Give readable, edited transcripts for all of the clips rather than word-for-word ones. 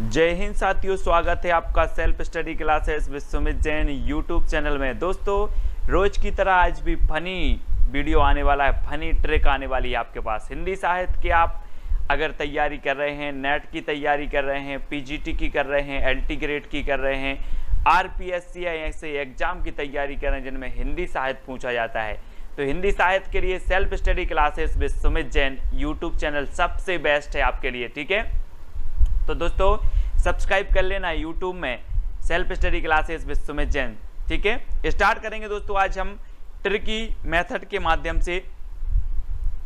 जय हिंद साथियों, स्वागत है आपका self study classes with Sumit Jain YouTube channel में। दोस्तों, रोज की तरह आज भी फनी वीडियो आने वाला है, फनी ट्रिक आने वाली है आपके पास। हिंदी साहित्य की आप अगर तैयारी कर रहे हैं, नेट की तैयारी कर रहे हैं, पीजीटी की कर रहे हैं, एलटी ग्रेड की कर रहे हैं, आरपीएससी या ऐसे एग्जाम की तैयारी कर रहे हैं जिनमें हिंदी साहित्य पूछा जाता है, तो हिंदी साहित्य के लिए self study classes with Sumit Jain YouTube channel सबसे बेस्ट है आपके लिए। ठीक है, तो दोस्तों सब्सक्राइब कर लेना यूट्यूब में self study classes with Sumit Jain. ठीक है, स्टार्ट करेंगे दोस्तों। आज हम ट्रिकी मेथड के माध्यम से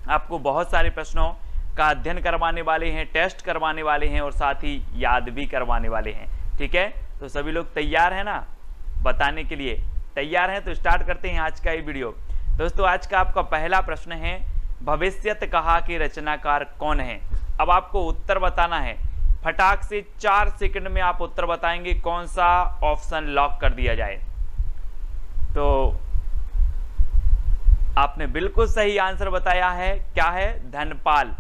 आपको बहुत सारे प्रश्नों का अध्ययन करवाने वाले हैं, टेस्ट करवाने वाले हैं और साथ ही याद भी करवाने वाले हैं। ठीक है, तो सभी लोग तैयार हैं ना, बताने के लिए तैयार हैं? तो स्टार्ट करते हैं आज का ये वीडियो। दोस्तों, आज का आपका पहला प्रश्न है, भविष्यत कहा के रचनाकार कौन है? अब आपको उत्तर बताना है, फटाक से 4 सेकंड में आप उत्तर बताएंगे कौन सा ऑप्शन लॉक कर दिया जाए। तो आपने बिल्कुल सही आंसर बताया है, क्या है? धनपाल।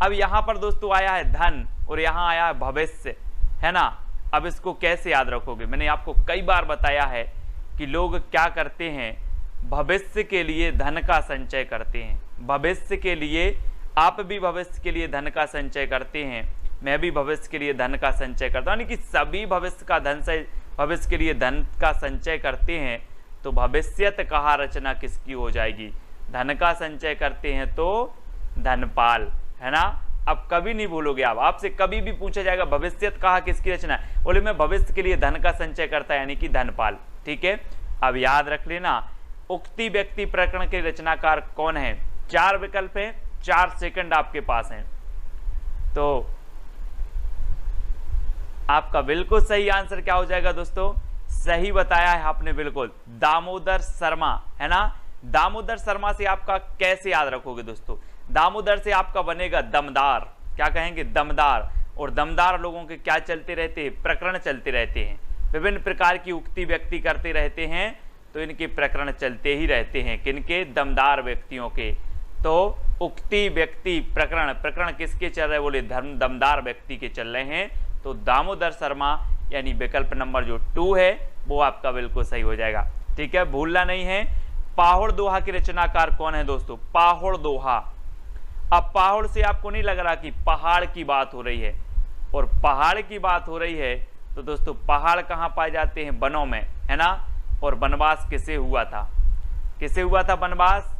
अब यहां पर दोस्तों आया है धन और यहां आया है भविष्य, है ना। अब इसको कैसे याद रखोगे? मैंने आपको कई बार बताया है कि लोग क्या करते हैं, भविष्य के लिए धन का संचय करते हैं। भविष्य के लिए, आप भी भविष्य के लिए धन का संचय करते हैं, मैं भी भविष्य के लिए धन का संचय करता हूं, यानी कि सभी भविष्य के लिए धन का संचय करते हैं। तो भविष्यत कहा रचना किसकी हो जाएगी? धन का संचय करते हैं तो धनपाल, है ना। अब कभी नहीं भूलोगे आप, आपसे कभी भी पूछा जाएगा भविष्यत कहा किसकी रचना है, बोले मैं भविष्य के लिए धन का संचय करता है, यानी कि धनपाल। ठीक है, अब याद रख लेना, उक्ति व्यक्ति प्रकरण के रचनाकार कौन है? 4 विकल्प है, 4 सेकंड आपके पास हैं। तो आपका बिल्कुल सही आंसर क्या हो जाएगा दोस्तों? सही बताया है आपने बिल्कुल, दामोदर शर्मा, है ना। दामोदर शर्मा से आपका कैसे याद रखोगे दोस्तों? दामोदर से आपका बनेगा दमदार। क्या कहेंगे? दमदार। और दमदार लोगों के क्या चलते रहते हैं? प्रकरण चलते रहते हैं, विभिन्न प्रकार की उक्ति व्यक्ति करते रहते हैं, तो इनके प्रकरण चलते ही रहते हैं। किनके? दमदार व्यक्तियों के। तो उक्ति व्यक्ति प्रकरण, प्रकरण किसके चल रहे? बोले दमदार व्यक्ति के चल रहे हैं। तो दामोदर शर्मा यानी विकल्प नंबर जो 2 है वो आपका बिल्कुल सही हो जाएगा। ठीक है, भूलना नहीं है। पाहुड़ दोहा के रचनाकार कौन है दोस्तों? पाहुड़ दोहा। अब पाहुड़ से आपको नहीं लग रहा कि पहाड़ की बात हो रही है, और पहाड़ की बात हो रही है तो दोस्तों पहाड़ कहाँ पाए जाते हैं? वनों में, है ना। और वनवास किसे हुआ था? किसे हुआ था वनवास?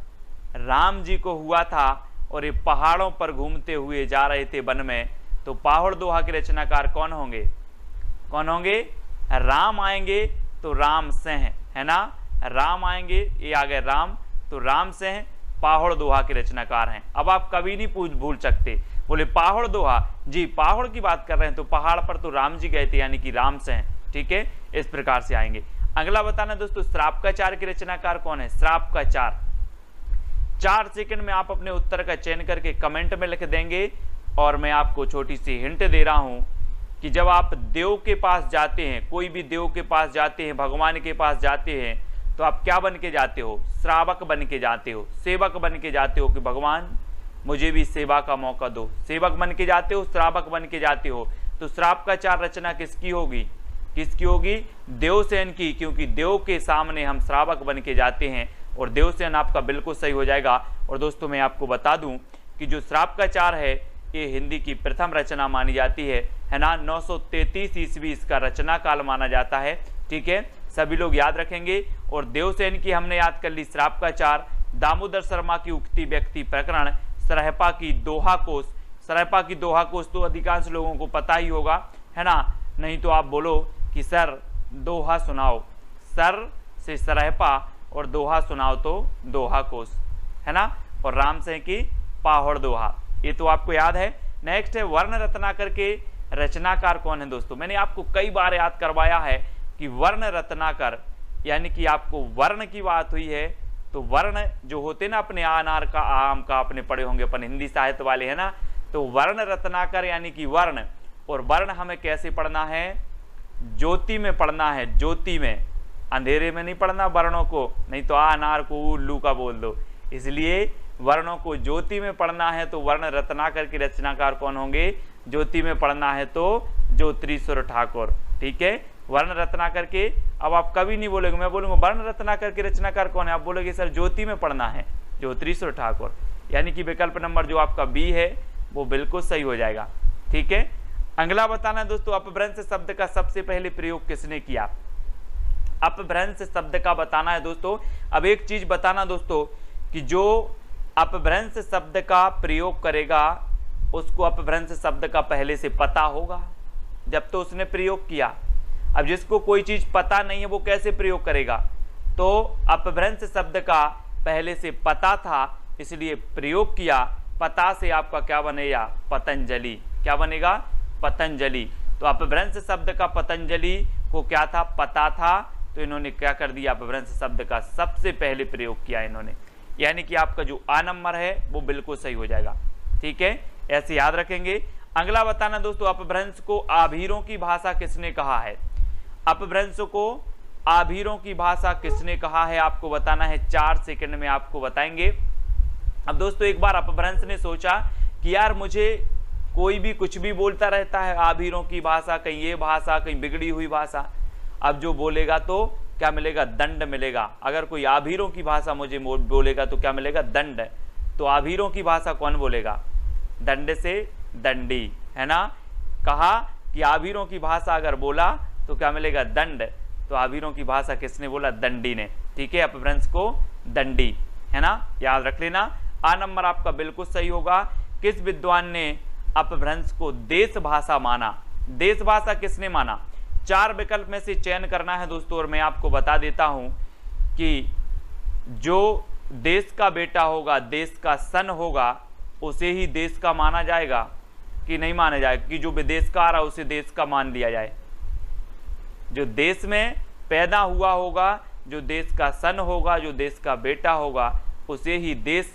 राम जी को हुआ था, और ये पहाड़ों पर घूमते हुए जा रहे थे वन में। तो पाहुड़ दोहा के रचनाकार कौन होंगे? कौन होंगे? राम आएंगे तो राम सिंह, है ना। राम आएंगे, ये आ गए राम, तो राम सिंह पाहुड़ दोहा के रचनाकार हैं। अब आप कभी नहीं भूल सकते, बोले पाहुड़ दोहा जी, पहाड़ की बात कर रहे हैं तो पहाड़ पर तो राम जी गए थे, यानी कि राम सिंह। ठीक है, इस प्रकार से आएंगे। अगला बताना दोस्तों, श्राप का चार के रचनाकार कौन है? श्राप का चार। 4 सेकंड में आप अपने उत्तर का चयन करके कमेंट में लिख देंगे। और मैं आपको छोटी सी हिंट दे रहा हूं कि जब आप देव के पास जाते हैं, कोई भी देव के पास जाते हैं, भगवान के पास जाते हैं, तो आप क्या बन के जाते हो? श्रावक बन के जाते हो, सेवक बन के जाते हो कि भगवान मुझे भी सेवा का मौका दो। सेवक बन के जाते हो, श्रावक बन के जाते हो। तो श्राप का चार रचना किसकी होगी? किसकी होगी? देवसेन की, क्योंकि देव के सामने हम श्रावक बन के जाते हैं, और देवसेन आपका बिल्कुल सही हो जाएगा। और दोस्तों मैं आपको बता दूं कि जो श्राप का चार है ये हिंदी की प्रथम रचना मानी जाती है ना। 933 ईस्वी इसका रचना काल माना जाता है। ठीक है, सभी लोग याद रखेंगे। और देवसेन की हमने याद कर ली, श्राप का चार, दामोदर शर्मा की उक्ति व्यक्ति प्रकरण, सरहपा की दोहा कोश। सरहपा की दोहा कोश तो अधिकांश लोगों को पता ही होगा, है ना। नहीं तो आप बोलो कि सर दोहा सुनाओ, सर से सरहपा और दोहा सुनाओ तो दोहा कोश, है ना। और राम सिंह की पाहुड़ दोहा, ये तो आपको याद है। नेक्स्ट है वर्ण रत्नाकर के रचनाकार कौन है दोस्तों? मैंने आपको कई बार याद करवाया है कि वर्ण रत्नाकर, यानी कि आपको वर्ण की बात हुई है तो वर्ण जो होते ना, अपने अनार का, आम का अपने पढ़े होंगे अपन हिंदी साहित्य वाले, है ना। तो वर्ण रत्नाकर यानी कि वर्ण, और वर्ण हमें कैसे पढ़ना है? ज्योति में पढ़ना है, ज्योति में, अंधेरे में नहीं पढ़ना वर्णों को, नहीं तो अनार को उल्लू का बोल दो। इसलिए वर्णों को ज्योति में पढ़ना है तो वर्ण रत्नाकर के रचनाकार कौन होंगे? ज्योति में पढ़ना है तो ज्योतिरीश्वर ठाकुर। ठीक है, वर्ण रत्नाकर के, अब आप कभी नहीं बोलोगे, मैं बोलूंगा वर्ण रत्नाकर के रचनाकार कौन है, आप बोलोगे सर ज्योति में पढ़ना है, ज्योतिरीश्वर ठाकुर। यानी कि विकल्प नंबर जो आपका बी है वो बिल्कुल सही हो जाएगा। ठीक है, अगला बताना है दोस्तों, अपभ्रंश शब्द का सबसे पहले प्रयोग किसने किया। अपभ्रंश शब्द का बताना है दोस्तों। अब एक चीज बताना दोस्तों कि जो अपभ्रंश शब्द का प्रयोग करेगा उसको अपभ्रंश शब्द का पहले से पता होगा, जब तो उसने प्रयोग किया। अब जिसको कोई चीज पता नहीं है वो कैसे प्रयोग करेगा, तो अपभ्रंश शब्द का पहले से पता था इसलिए प्रयोग किया। पता से आपका क्या बनेगा, पतंजलि। क्या बनेगा, पतंजलि। तो अपभ्रंश शब्द का पतंजलि को क्या था, पता था, तो इन्होंने क्या कर दिया, अपभ्रंश शब्द का सबसे पहले प्रयोग किया इन्होंने। यानी कि आपका जो आ नंबर है वो बिल्कुल सही हो जाएगा। ठीक है, ऐसे याद रखेंगे। अगला बताना दोस्तों, अपभ्रंश को आभीरों की भाषा किसने कहा है। अपभ्रंश को आभीरों की भाषा किसने कहा है, आपको बताना है, 4 सेकंड में आपको बताएंगे। अब दोस्तों एक बार अपभ्रंश ने सोचा कि यार मुझे कोई भी कुछ भी बोलता रहता है, आभीरों की भाषा, कहीं ये भाषा, कहीं बिगड़ी हुई भाषा। अब जो बोलेगा तो क्या मिलेगा, दंड मिलेगा। अगर कोई आभीरों की भाषा मुझे बोलेगा तो क्या मिलेगा, दंड। तो आभीरों की भाषा कौन बोलेगा, दंड से दंडी, है ना। कहा कि आभीरों की भाषा अगर बोला तो क्या मिलेगा, दंड। तो आभीरों की भाषा किसने बोला, दंडी ने। ठीक है, अपभ्रंश को दंडी, है ना, याद रख लेना। आ नंबर आपका बिल्कुल सही होगा। किस विद्वान ने अपभ्रंश को देश भाषा माना। देश भाषा किसने माना, 4 विकल्प में से चयन करना है दोस्तों। और मैं आपको बता देता हूं कि जो देश का बेटा होगा, देश का सन होगा, उसे ही देश का माना जाएगा कि नहीं माना जाएगा, कि जो विदेश का आ रहा है उसे देश का मान लिया जाए। जो देश में पैदा हुआ होगा, जो देश का सन होगा, जो देश का बेटा होगा, उसे ही देश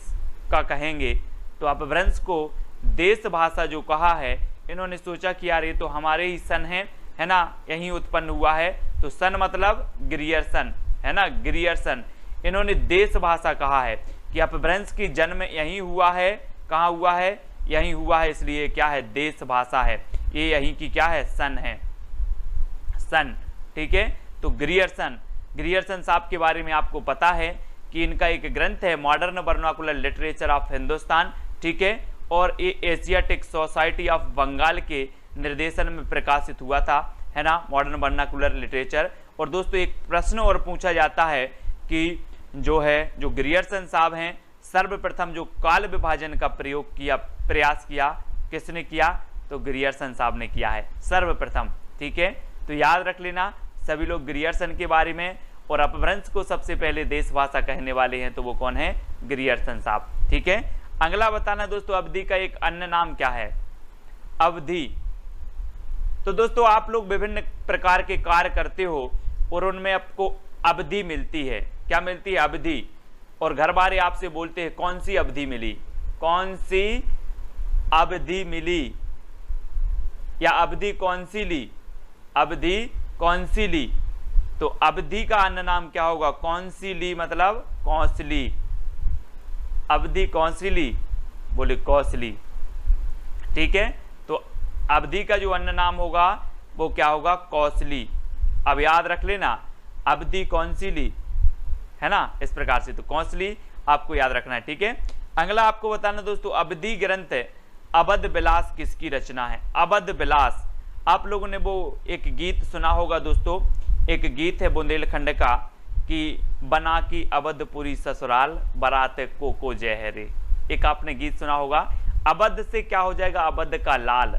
का कहेंगे। तो अपभ्रंश को देश भाषा जो कहा है, इन्होंने सोचा कि यार ये तो हमारे ही सन है ना, यहीं उत्पन्न हुआ है। तो सन मतलब ग्रियर्सन, है ना, ग्रियर्सन। इन्होंने देश भाषा कहा है कि अपभ्रंश की जन्म यहीं हुआ है। कहाँ हुआ है, यहीं हुआ है, इसलिए क्या है, देश भाषा है। ये यहीं की क्या है, सन है, सन। ठीक है, तो ग्रियर्सन साहब के बारे में आपको पता है कि इनका एक ग्रंथ है modern vernacular literature of Hindustan. ठीक है, और ये एशियाटिक सोसाइटी ऑफ बंगाल के निर्देशन में प्रकाशित हुआ था, है ना, मॉडर्न वर्नाकुलर लिटरेचर। और दोस्तों एक प्रश्न और पूछा जाता है कि जो ग्रियर्सन साहब हैं, सर्वप्रथम जो काल विभाजन का प्रयास किया, किसने किया, तो ग्रियर्सन साहब ने किया है सर्वप्रथम। ठीक है, तो याद रख लेना सभी लोग ग्रियर्सन के बारे में। और अपभ्रंश को सबसे पहले देश भाषा कहने वाले हैं तो वो कौन है, ग्रियर्सन साहब। ठीक है, अगला बताना दोस्तों, अवधि का एक अन्य नाम क्या है, अवधि। तो दोस्तों आप लोग विभिन्न प्रकार के कार्य करते हो और उनमें आपको अवधि मिलती है। क्या मिलती है, अवधि। और घर वाले आपसे बोलते हैं कौन सी अवधि मिली, कौन सी अवधि मिली, या अवधि कौन सी ली, अवधि कौन सी ली। तो अवधि का अन्य नाम क्या होगा, कौन सी ली मतलब कौशली। अवधि कौन सी ली, बोले कौशली। ठीक है, तो अवधि का जो अन्य नाम होगा वो क्या होगा, कौशली। अब याद रख लेना, अवधि कौन सी ली, है ना, इस प्रकार से। तो कौशली आपको याद रखना है। ठीक है, अगला आपको बताना दोस्तों, अवधि ग्रंथ अवध विलास किसकी रचना है। अवध विलास, आप लोगों ने वो एक गीत सुना होगा दोस्तों, एक गीत है बुंदेलखंड का कि बना की अवधपुरी ससुराल बारात को जहरे। एक आपने गीत सुना होगा। अवध से क्या हो जाएगा, अवध का लाल,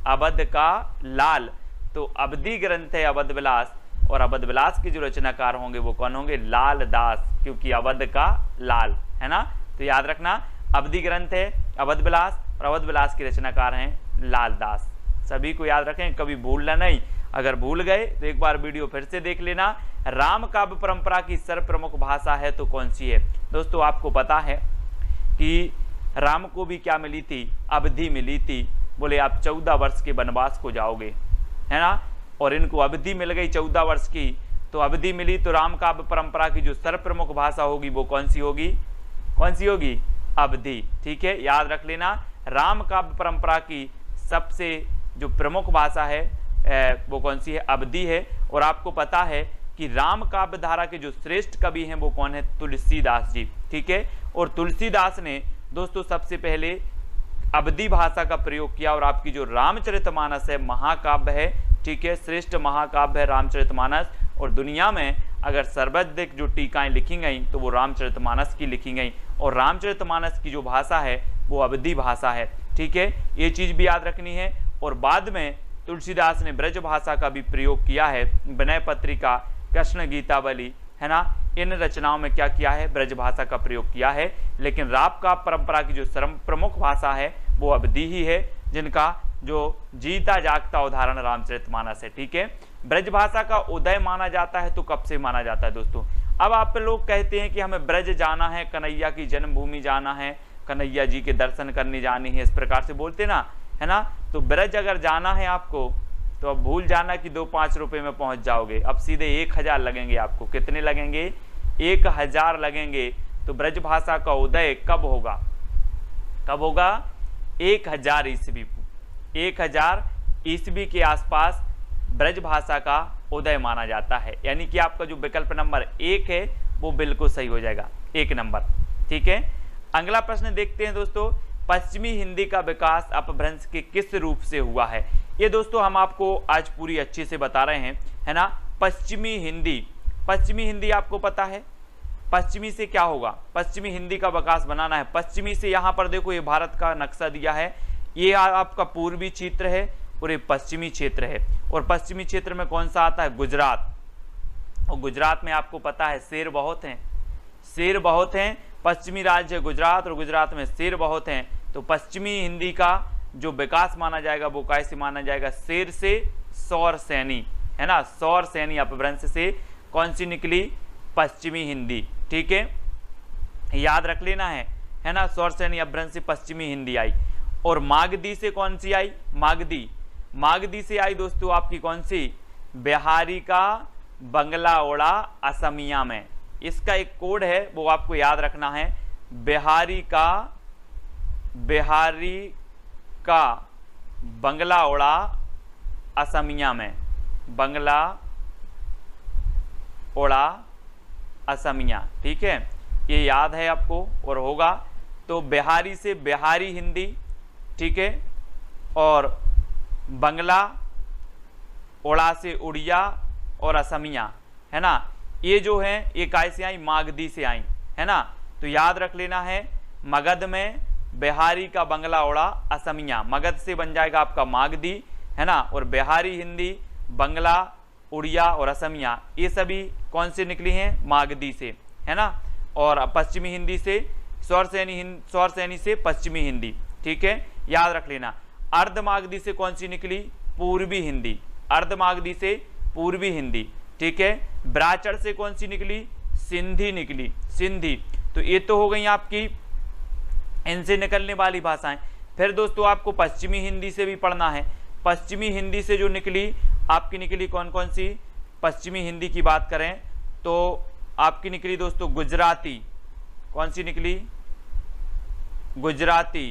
अवध का लाल। तो अवधि ग्रंथ है अवध विलास, और अवध विलास के जो रचनाकार होंगे वो कौन होंगे, लाल दास, क्योंकि अवध का लाल, है ना। तो याद रखना, अवधि ग्रंथ है अवध विलास और अवध विलास के रचनाकार हैं लाल दास। सभी को याद रखें, कभी भूलना नहीं। अगर भूल गए तो एक बार वीडियो फिर से देख लेना। राम काव्य परंपरा की सर्वप्रमुख भाषा है तो कौन सी है। दोस्तों आपको पता है कि राम को भी क्या मिली थी, अवधि मिली थी। बोले आप 14 वर्ष के वनवास को जाओगे, है ना, और इनको अवधि मिल गई 14 वर्ष की। तो अवधि मिली तो राम काव्य परंपरा की जो सर्वप्रमुख भाषा होगी वो कौन सी होगी, कौन सी होगी, अवधि। ठीक है, याद रख लेना, राम काव्य परंपरा की सबसे जो प्रमुख भाषा है वो कौन सी है, अवधि है। और आपको पता है कि राम काव्य धारा के जो श्रेष्ठ कवि हैं वो कौन है, तुलसीदास जी। ठीक है, और तुलसीदास ने दोस्तों सबसे पहले अवधि भाषा का प्रयोग किया और आपकी जो रामचरितमानस है महाकाव्य है, ठीक है, श्रेष्ठ महाकाव्य है रामचरितमानस। और दुनिया में अगर सर्वाधिक जो टीकाएं लिखी गई तो वो रामचरितमानस की लिखी गई, और रामचरितमानस की जो भाषा है वो अवधि भाषा है। ठीक है, ये चीज भी याद रखनी है। और बाद में तुलसीदास ने ब्रज भाषा का भी प्रयोग किया है, विनय पत्रिका, कृष्ण गीतावली, है ना, इन रचनाओं में क्या किया है, ब्रज भाषा का प्रयोग किया है। लेकिन राप का परंपरा की जो सर्व प्रमुख भाषा है वो अवधि ही है, जिनका जो जीता जागता उदाहरण रामचरितमानस है। ठीक है, ब्रज भाषा का उदय माना जाता है तो कब से माना जाता है दोस्तों? अब आप लोग कहते हैं कि हमें ब्रज जाना है, कन्हैया की जन्मभूमि जाना है, कन्हैया जी के दर्शन करने जाने हैं, इस प्रकार से बोलते ना, है ना। तो ब्रज अगर जाना है आपको तो अब भूल जाना कि 2-5 रुपए में पहुंच जाओगे, अब सीधे 1000 लगेंगे आपको। कितने लगेंगे? 1000 लगेंगे। तो ब्रज भाषा का उदय कब होगा? कब होगा? 1000 ईस्वी, 1000 ईस्वी के आसपास ब्रज भाषा का उदय माना जाता है। यानी कि आपका जो विकल्प नंबर 1 है वो बिल्कुल सही हो जाएगा, 1 नंबर। ठीक है, अगला प्रश्न देखते हैं दोस्तों, पश्चिमी हिंदी का विकास अपभ्रंश के किस रूप से हुआ है? ये दोस्तों हम आपको आज पूरी अच्छे से बता रहे हैं, है ना। पश्चिमी हिंदी, पश्चिमी हिंदी आपको पता है पश्चिमी से क्या होगा, पश्चिमी हिंदी का विकास बनाना है। पश्चिमी से यहाँ पर देखो ये भारत का नक्शा दिया है, ये आपका पूर्वी क्षेत्र है और ये पश्चिमी क्षेत्र है। और पश्चिमी क्षेत्र में कौन सा आता है? गुजरात। और गुजरात में आपको पता है शेर बहुत हैं, शेर बहुत हैं। पश्चिमी राज्य है गुजरात और गुजरात में शेर बहुत हैं। तो पश्चिमी हिंदी का जो विकास माना जाएगा वो कैसे माना जाएगा? शेर से सौर सैनी, है ना, सौर सैनी अपभ्रंश से कौन सी निकली? पश्चिमी हिंदी। ठीक है, याद रख लेना है ना, सौर सैनी अपभ्रंश से पश्चिमी हिंदी आई। और मागधी से कौन सी आई? मागधी, मागधी से आई दोस्तों आपकी कौन सी? बिहारी का बंगला ओड़ा असमिया में। इसका एक कोड है वो आपको याद रखना है, बिहारी का बंगला ओड़ा असमिया में, बंगला ओड़ा असमिया। ठीक है, ये याद है आपको और होगा। तो बिहारी से बिहारी हिंदी, ठीक है, और बंगला ओड़ा से उड़िया और असमिया, है ना, ये जो है ये कैसे आई? मागधी से आई, है ना। तो याद रख लेना है, मगध में बिहारी का बंगला ओड़ा असमिया, मगध से बन जाएगा आपका मागधी, है ना। और बिहारी हिंदी, बंगला, उड़िया और असमिया ये सभी कौन से निकली हैं? मागधी से, है ना। और पश्चिमी हिंदी से सौर सैनी से पश्चिमी हिंदी। ठीक है, याद रख लेना। अर्धमागधी से कौन सी निकली? पूर्वी हिंदी, अर्धमागधी से पूर्वी हिंदी। ठीक है, ब्राचड़ से कौन सी निकली? सिंधी निकली, सिंधी। तो ये तो हो गई आपकी इनसे निकलने वाली भाषाएं। फिर दोस्तों आपको पश्चिमी हिंदी से भी पढ़ना है। पश्चिमी हिंदी से जो निकली आपकी निकली कौन कौन सी? पश्चिमी हिंदी की बात करें तो आपकी निकली दोस्तों गुजराती। कौन सी निकली? गुजराती,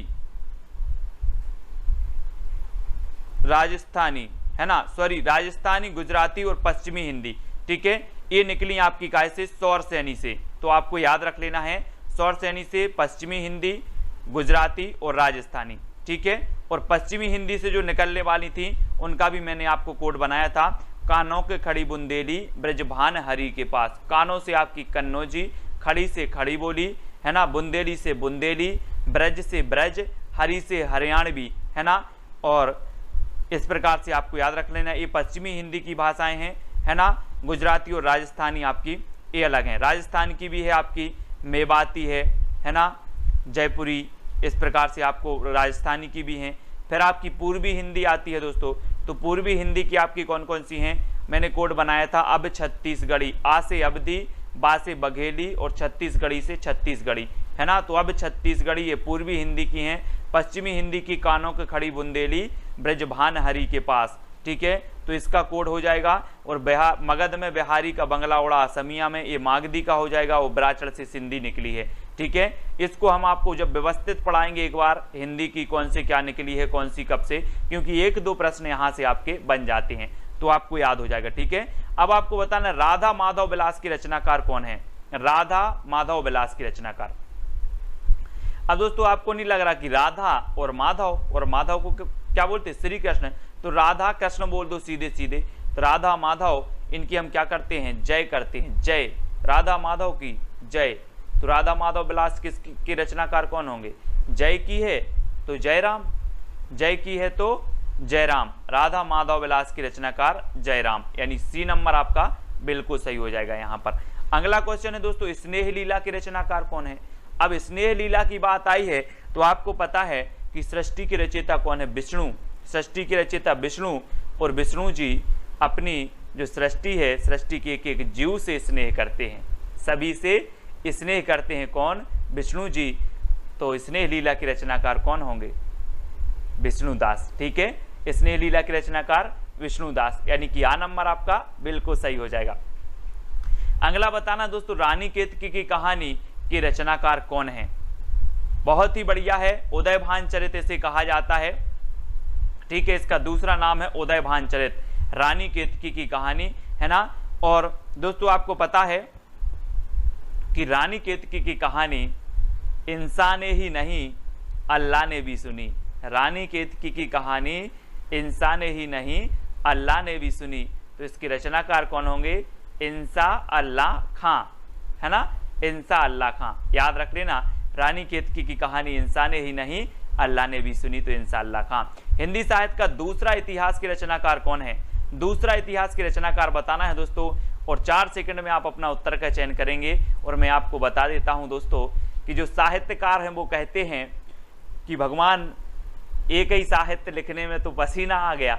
राजस्थानी, है ना, सॉरी राजस्थानी, गुजराती और पश्चिमी हिंदी। ठीक है, ये निकली आपकी काय से? सौर सैनी से। तो आपको याद रख लेना है, सौर सैनी से पश्चिमी हिंदी, गुजराती और राजस्थानी। ठीक है, और पश्चिमी हिंदी से जो निकलने वाली थी उनका भी मैंने आपको कोड बनाया था, कानों के खड़ी बुंदेली ब्रजभान हरि के पास। कानों से आपकी कन्नौजी, खड़ी से खड़ी बोली, है ना, बुंदेली से बुंदेली, ब्रज से ब्रज, हरि से हरियाणवी, है ना। और इस प्रकार से आपको याद रख लेना, ये पश्चिमी हिंदी की भाषाएं हैं, है ना। गुजराती और राजस्थानी आपकी ये अलग हैं। राजस्थान की भी है आपकी मेवाती है ना, जयपुरी, इस प्रकार से आपको राजस्थानी की भी हैं। फिर आपकी पूर्वी हिंदी आती है दोस्तों। तो पूर्वी हिंदी की आपकी कौन कौन सी हैं? मैंने कोड बनाया था, अब छत्तीसगढ़ी, आ से अवधी, बा से बघेली और छत्तीसगढ़ी से छत्तीसगढ़ी, है ना। तो अब छत्तीसगढ़ी ये पूर्वी हिंदी की हैं। पश्चिमी हिंदी की कानों के खड़ी बुंदेली ब्रजभान हरि के पास। ठीक है, तो इसका कोड हो जाएगा। और मगध में बिहारी का बंगला ओड़ा असमिया में, ये मागधी का हो जाएगा। और ब्राचड़ से सिंधी निकली है। ठीक है, इसको हम आपको जब व्यवस्थित पढ़ाएंगे एक बार हिंदी की कौन से क्या निकली है, कौन सी कब से, क्योंकि 1-2 प्रश्न यहाँ से आपके बन जाते हैं तो आपको याद हो जाएगा। ठीक है, अब आपको बताना राधा माधव विलास की रचनाकार कौन है, राधा माधव विलास की रचनाकार। अब दोस्तों आपको नहीं लग रहा कि राधा और माधव को क्या बोलते, श्री कृष्ण, तो राधा कृष्ण बोल दो सीधे सीधे। तो राधा माधव इनकी हम क्या करते हैं, जय करते हैं, जय राधा माधव की जय। तो राधा माधव विलास की रचनाकार कौन होंगे, जय की है तो जयराम, जय की है तो जयराम, राधा माधव विलास की रचनाकार जयराम, यानी सी नंबर आपका बिल्कुल सही हो जाएगा यहाँ पर। अगला क्वेश्चन है दोस्तों, स्नेह लीला की रचनाकार कौन है। अब स्नेह लीला की बात आई है तो आपको पता है कि सृष्टि के रचयिता कौन है, विष्णु, सृष्टि के रचयिता विष्णु, और विष्णु जी अपनी जो सृष्टि है, सृष्टि के एक एक जीव से स्नेह करते हैं, सभी से स्नेह करते हैं, कौन, विष्णु जी। तो स्नेह लीला की रचनाकार कौन होंगे, विष्णुदास। ठीक है, स्नेह लीला की रचनाकार विष्णुदास, यानी कि आ नंबर आपका बिल्कुल सही हो जाएगा। अगला बताना दोस्तों, रानी केतकी की कहानी के रचनाकार कौन है। बहुत ही बढ़िया है, उदयभान चरित इसे कहा जाता है। ठीक है, इसका दूसरा नाम है उदयभान चरित, रानी केतकी की कहानी है ना। और दोस्तों आपको पता है कि रानी केतकी की कहानी इंसान ने ही नहीं अल्लाह ने भी सुनी, रानी केतकी की कहानी इंसान ने ही नहीं अल्लाह ने भी सुनी। तो इसके रचनाकार कौन होंगे, इंसा अल्लाह खां, है ना, इंसा अल्लाह खां, याद रख लेना। रानी केतकी की कहानी इंसान ने ही नहीं अल्लाह ने भी सुनी, तो इंसा अल्लाह खां। हिंदी साहित्य का दूसरा इतिहास के रचनाकार कौन है, दूसरा इतिहास के रचनाकार बताना है दोस्तों, और 4 सेकंड में आप अपना उत्तर का चयन करेंगे। और मैं आपको बता देता हूं दोस्तों कि जो साहित्यकार हैं वो कहते हैं कि भगवान एक ही साहित्य लिखने में तो पसीना आ गया,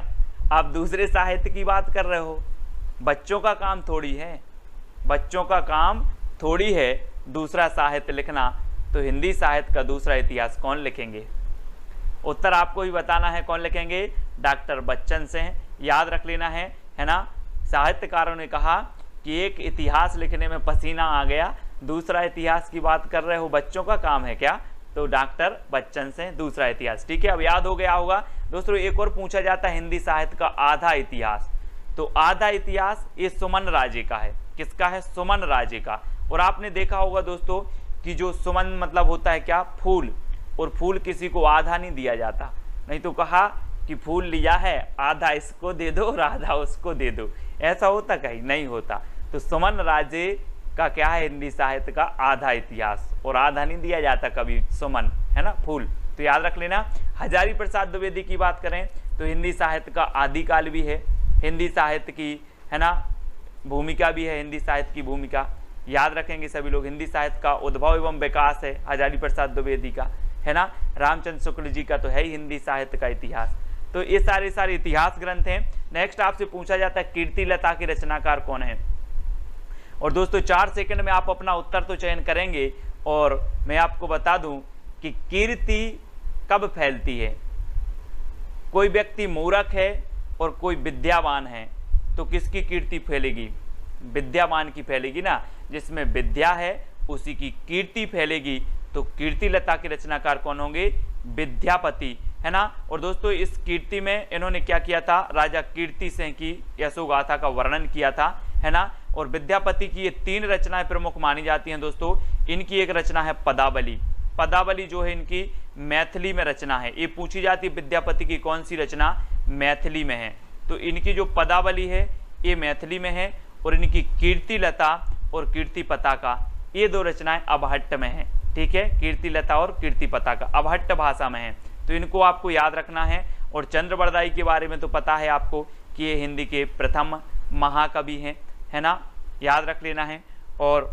आप दूसरे साहित्य की बात कर रहे हो। बच्चों का काम थोड़ी है, बच्चों का काम थोड़ी है दूसरा साहित्य लिखना। तो हिंदी साहित्य का दूसरा इतिहास कौन लिखेंगे, उत्तर आपको ही बताना है, कौन लिखेंगे, डॉक्टर बच्चन से हैं, याद रख लेना है ना। साहित्यकारों ने कहा कि एक इतिहास लिखने में पसीना आ गया, दूसरा इतिहास की बात कर रहे हो, बच्चों का काम है क्या, तो डॉक्टर बच्चन से दूसरा इतिहास। ठीक है, अब याद हो गया होगा दोस्तों। एक और पूछा जाता है हिंदी साहित्य का आधा इतिहास, तो आधा इतिहास ये सुमन राजे का है, किसका है, सुमन राजे का। और आपने देखा होगा दोस्तों कि जो सुमन मतलब होता है क्या, फूल, और फूल किसी को आधा नहीं दिया जाता, नहीं तो कहा कि फूल लिया है आधा इसको दे दो और आधा उसको दे दो, ऐसा होता कहीं नहीं होता। तो सुमन राजे का क्या है, हिंदी साहित्य का आधा इतिहास, और आधा नहीं दिया जाता कभी, सुमन है ना, फूल, तो याद रख लेना। हजारी प्रसाद द्विवेदी की बात करें तो हिंदी साहित्य का आदिकाल भी है, हिंदी साहित्य की है ना भूमिका भी है, हिंदी साहित्य की भूमिका याद रखेंगे सभी लोग। हिंदी साहित्य का उद्भव एवं विकास है हजारी प्रसाद द्विवेदी का, है ना। रामचंद्र शुक्ल जी का तो है ही हिंदी साहित्य का इतिहास। तो ये सारे इतिहास ग्रंथ हैं। नेक्स्ट आपसे पूछा जाता है कीर्तिलता के रचनाकार कौन है, और दोस्तों 4 सेकंड में आप अपना उत्तर तो चयन करेंगे। और मैं आपको बता दूं कि कीर्ति कब फैलती है, कोई व्यक्ति मूर्ख है और कोई विद्यावान है तो किसकी कीर्ति फैलेगी, विद्यावान की फैलेगी ना, जिसमें विद्या है उसी की कीर्ति फैलेगी। तो कीर्तिलता के रचनाकार कौन होंगे, विद्यापति, है ना। और दोस्तों इस कीर्ति में इन्होंने क्या किया था, राजा कीर्ति सिंह की यशोगाथा का वर्णन किया था, है ना। और विद्यापति की ये 3 रचनाएं प्रमुख मानी जाती हैं दोस्तों। इनकी एक रचना है पदावली, पदावली जो है इनकी मैथिली में रचना है। ये पूछी जाती है विद्यापति की कौन सी रचना मैथिली में है, तो इनकी जो पदावली है ये मैथिली में है। और इनकी कीर्तिलता और कीर्ति पताका ये 2 रचनाएं अबहट्ट में हैं। ठीक है, कीर्तिलता और कीर्ति पताका अबहट्ट भाषा में है, तो इनको आपको याद रखना है। और चंद्रबरदाई के बारे में तो पता है आपको कि ये हिंदी के प्रथम महाकवि हैं, है ना, याद रख लेना है। और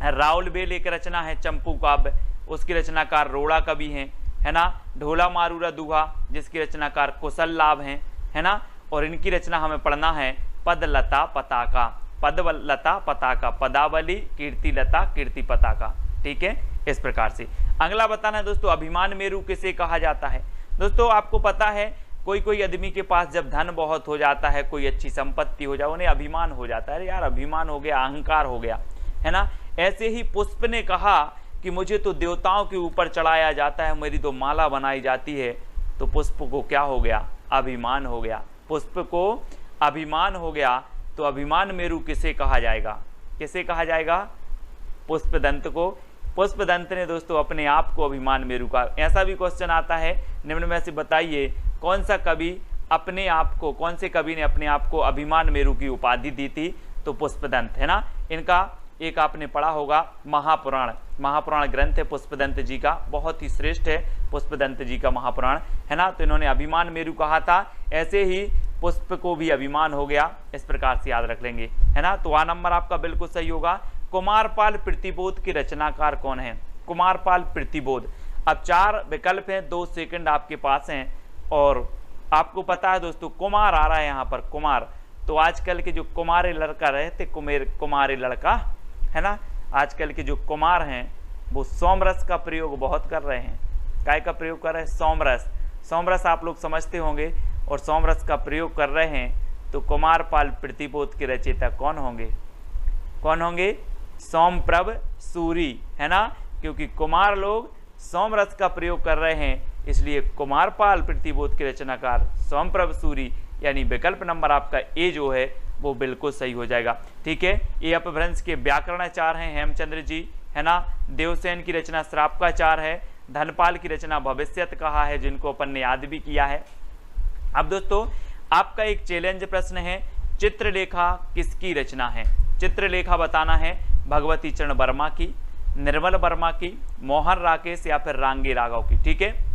राउल बेल एक रचना है चंपू काव्य, उसकी रचनाकार रोड़ा कवि हैं, है ना। ढोला मारूरा दुहा जिसकी रचनाकार कुशल लाभ हैं, है ना। और इनकी रचना हमें पढ़ना है पदलता पताका, पदलता पताका, पदावली कीर्तिलता कीर्ति पताका। ठीक है, इस प्रकार से। अगला बताना है दोस्तों अभिमान मेरु किसे कहा जाता है। दोस्तों आपको पता है कोई आदमी के पास जब धन बहुत हो जाता है, कोई अच्छी संपत्ति हो जाए, उन्हें अभिमान हो जाता है, अरे यार अभिमान हो गया, अहंकार हो गया, है ना। ऐसे ही पुष्प ने कहा कि मुझे तो देवताओं के ऊपर चढ़ाया जाता है, मेरी तो माला बनाई जाती है, तो पुष्प को क्या हो गया, अभिमान हो गया, पुष्प को अभिमान हो गया। तो अभिमान मेरु किसे कहा जाएगा, किसे कहा जाएगा, पुष्पदंत को। पुष्पदंत ने दोस्तों अपने आप को अभिमान मेरु का। ऐसा भी क्वेश्चन आता है निम्न में से बताइए कौन सा कवि अपने आप को, कौन से कवि ने अपने आप को अभिमान मेरु की उपाधि दी थी, तो पुष्पदंत है ना। इनका एक आपने पढ़ा होगा महापुराण, महापुराण ग्रंथ है पुष्पदंत जी का, बहुत ही श्रेष्ठ है पुष्पदंत जी का महापुराण, है ना। तो इन्होंने अभिमान मेरु कहा था, ऐसे ही पुष्प को भी अभिमान हो गया, इस प्रकार से याद रख लेंगे, है ना। तो आ नंबर आपका बिल्कुल सही होगा। कुमारपाल प्रतिबोध के रचनाकार कौन है, कुमारपाल प्रतिबोध। अब 4 विकल्प हैं, 2 सेकंड आपके पास हैं, और आपको पता है दोस्तों कुमार आ रहा है यहाँ पर, कुमार। तो आजकल के जो कुमारे लड़का रहते, कुमारे लड़का, है ना, आजकल के जो कुमार हैं वो सोमरस का प्रयोग बहुत कर रहे हैं। काय का प्रयोग कर रहे हैं, सोमरस। सोमरस आप लोग समझते होंगे, और सोमरस का प्रयोग कर रहे हैं। तो कुमारपाल प्रतिबोध के रचयिता कौन होंगे, कौन होंगे, सोमप्रभ सूरी, है ना। क्योंकि कुमार लोग सोमरस का प्रयोग कर रहे हैं, इसलिए कुमारपाल प्रतिबोध के रचनाकार सोमप्रभ सूरी, यानी विकल्प नंबर आपका ए जो है वो बिल्कुल सही हो जाएगा। ठीक है, ये अपभ्रंश के व्याकरणाचार्य हैं हेमचंद्र जी, है ना। देवसेन की रचना श्रापकाचार है, धनपाल की रचना भविष्यत कहा है, जिनको अपन ने याद भी किया है। अब दोस्तों आपका एक चैलेंज प्रश्न है, चित्रलेखा किसकी रचना है, चित्रलेखा बताना है भगवती चरण वर्मा की, निर्मल वर्मा की, मोहन राकेश या फिर रांगे राघव की। ठीक है,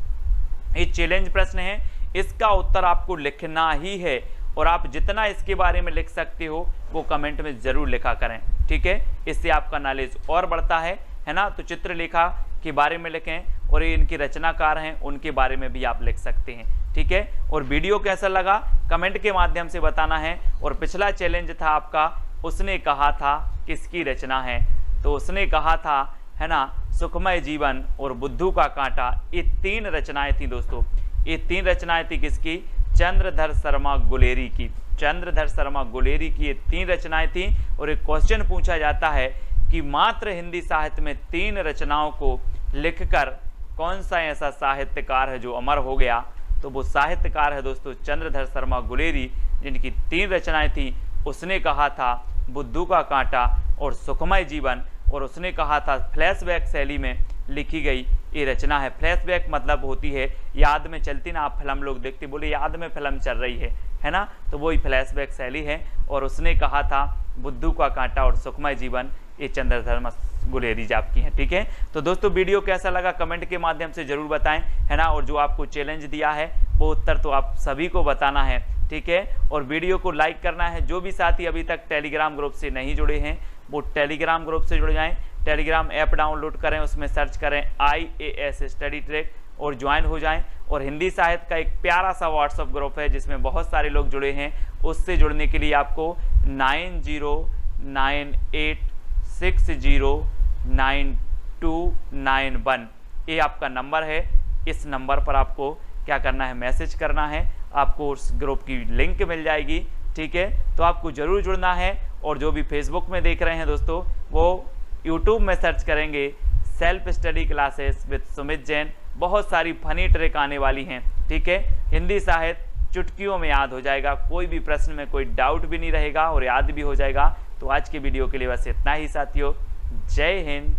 ये चैलेंज प्रश्न है, इसका उत्तर आपको लिखना ही है, और आप जितना इसके बारे में लिख सकते हो वो कमेंट में जरूर लिखा करें। ठीक है, इससे आपका नॉलेज और बढ़ता है ना। तो चित्रलेखा के बारे में लिखें, और ये इनके रचनाकार हैं उनके बारे में भी आप लिख सकते हैं। ठीक है, और वीडियो कैसा लगा कमेंट के माध्यम से बताना है। और पिछला चैलेंज था आपका, उसने कहा था किसकी रचना है, तो उसने कहा था, है ना, सुखमय जीवन और बुद्धू का कांटा। ये 3 रचनाएं थी दोस्तों, ये 3 रचनाएं थी किसकी, चंद्रधर शर्मा गुलेरी की, चंद्रधर शर्मा गुलेरी की ये 3 रचनाएं थी। और एक क्वेश्चन पूछा जाता है कि मात्र हिंदी साहित्य में 3 रचनाओं को लिखकर कौन सा ऐसा साहित्यकार है जो अमर हो गया, तो वो साहित्यकार है दोस्तों चंद्रधर शर्मा गुलेरी, जिनकी 3 रचनाएं थी। उसने कहा था बुद्धू का कांटा और सुखमय जीवन, और उसने कहा था फ्लैशबैक शैली में लिखी गई ये रचना है। फ्लैशबैक मतलब होती है याद में चलती ना, आप फिल्म लोग देखते, बोले याद में फिल्म चल रही है ना, तो वही फ्लैशबैक शैली है। और उसने कहा था बुद्धू का कांटा और सुखमय जीवन, ये चंद्रधर गुलेरी जी आपकी हैं। ठीक है, तो दोस्तों वीडियो कैसा लगा कमेंट के माध्यम से जरूर बताएं, है ना। और जो आपको चैलेंज दिया है वो उत्तर तो आप सभी को बताना है। ठीक है, और वीडियो को लाइक करना है। जो भी साथी अभी तक टेलीग्राम ग्रुप से नहीं जुड़े हैं वो टेलीग्राम ग्रुप से जुड़ जाएं, टेलीग्राम ऐप डाउनलोड करें, उसमें सर्च करें IAS स्टडी ट्रैक और ज्वाइन हो जाएं। और हिंदी साहित्य का एक प्यारा सा व्हाट्सअप ग्रुप है जिसमें बहुत सारे लोग जुड़े हैं, उससे जुड़ने के लिए आपको 9098609291 ये आपका नंबर है। इस नंबर पर आपको क्या करना है, मैसेज करना है, आपको उस ग्रुप की लिंक मिल जाएगी। ठीक है, तो आपको जरूर जुड़ना है। और जो भी फेसबुक में देख रहे हैं दोस्तों, वो यूट्यूब में सर्च करेंगे self study classes with Sumit Jain, बहुत सारी फनी ट्रिक आने वाली हैं। ठीक है, हिंदी साहित्य चुटकियों में याद हो जाएगा, कोई भी प्रश्न में कोई डाउट भी नहीं रहेगा और याद भी हो जाएगा। तो आज की वीडियो के लिए बस इतना ही साथियों, जय हिंद।